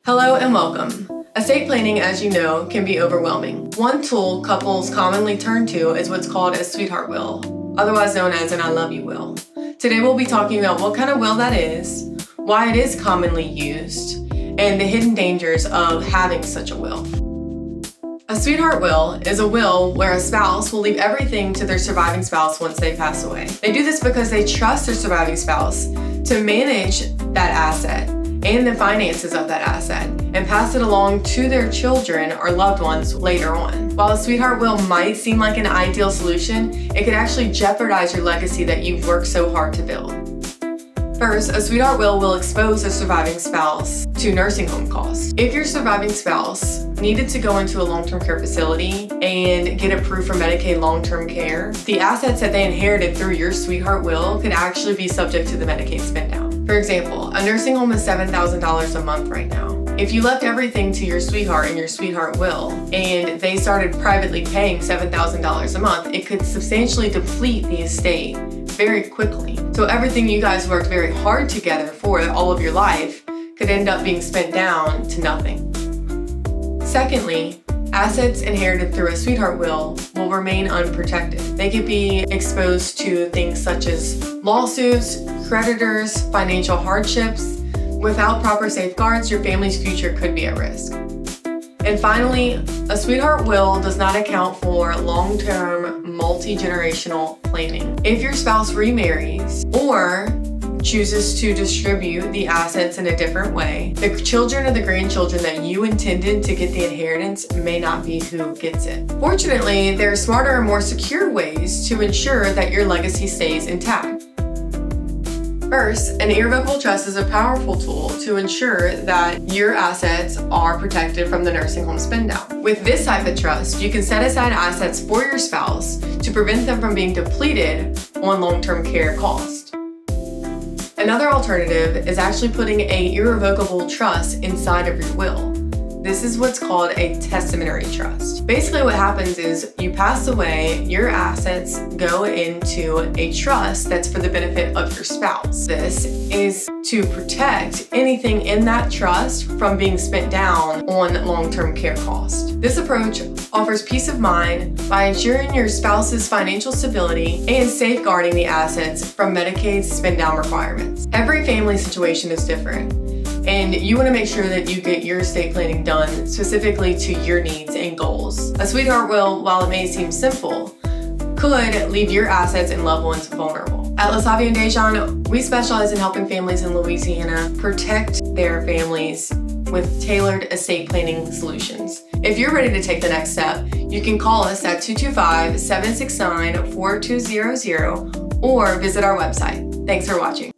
Hello and welcome. Estate planning, as you know, can be overwhelming. One tool couples commonly turn to is what's called a sweetheart will, otherwise known as an I love you will. Today we'll be talking about what kind of will that is, why it is commonly used, and the hidden dangers of having such a will. A sweetheart will is a will where a spouse will leave everything to their surviving spouse once they pass away. They do this because they trust their surviving spouse to manage that asset and the finances of that asset and pass it along to their children or loved ones later on. While a sweetheart will might seem like an ideal solution, it could actually jeopardize your legacy that you've worked so hard to build. First, a sweetheart will expose a surviving spouse to nursing home costs. If your surviving spouse needed to go into a long-term care facility and get approved for Medicaid long-term care, the assets that they inherited through your sweetheart will could actually be subject to the Medicaid spin down. For example, a nursing home is $7,000 a month right now. If you left everything to your sweetheart in your sweetheart will, and they started privately paying $7,000 a month, it could substantially deplete the estate very quickly. So everything you guys worked very hard together for all of your life could end up being spent down to nothing. Secondly, assets inherited through a sweetheart will remain unprotected. They could be exposed to things such as lawsuits, creditors, financial hardships. Without proper safeguards, your family's future could be at risk. And finally, a sweetheart will does not account for long-term, multi-generational planning. If your spouse remarries or chooses to distribute the assets in a different way, the children or the grandchildren that you intended to get the inheritance may not be who gets it. Fortunately, there are smarter and more secure ways to ensure that your legacy stays intact. First, an irrevocable trust is a powerful tool to ensure that your assets are protected from the nursing home spin down. With this type of trust, you can set aside assets for your spouse to prevent them from being depleted on long-term care cost. Another alternative is actually putting an irrevocable trust inside of your will. This is what's called a testamentary trust. Basically what happens is you pass away, your assets go into a trust that's for the benefit of your spouse. This is to protect anything in that trust from being spent down on long-term care cost. This approach offers peace of mind by ensuring your spouse's financial stability and safeguarding the assets from Medicaid's spin down requirements. Every family situation is different, and you want to make sure that you get your estate planning done specifically to your needs and goals. A sweetheart will, while it may seem simple, could leave your assets and loved ones vulnerable. At LaSavia and Dejan, we specialize in helping families in Louisiana protect their families with tailored estate planning solutions. If you're ready to take the next step, you can call us at 225-769-4200 or visit our website. Thanks for watching.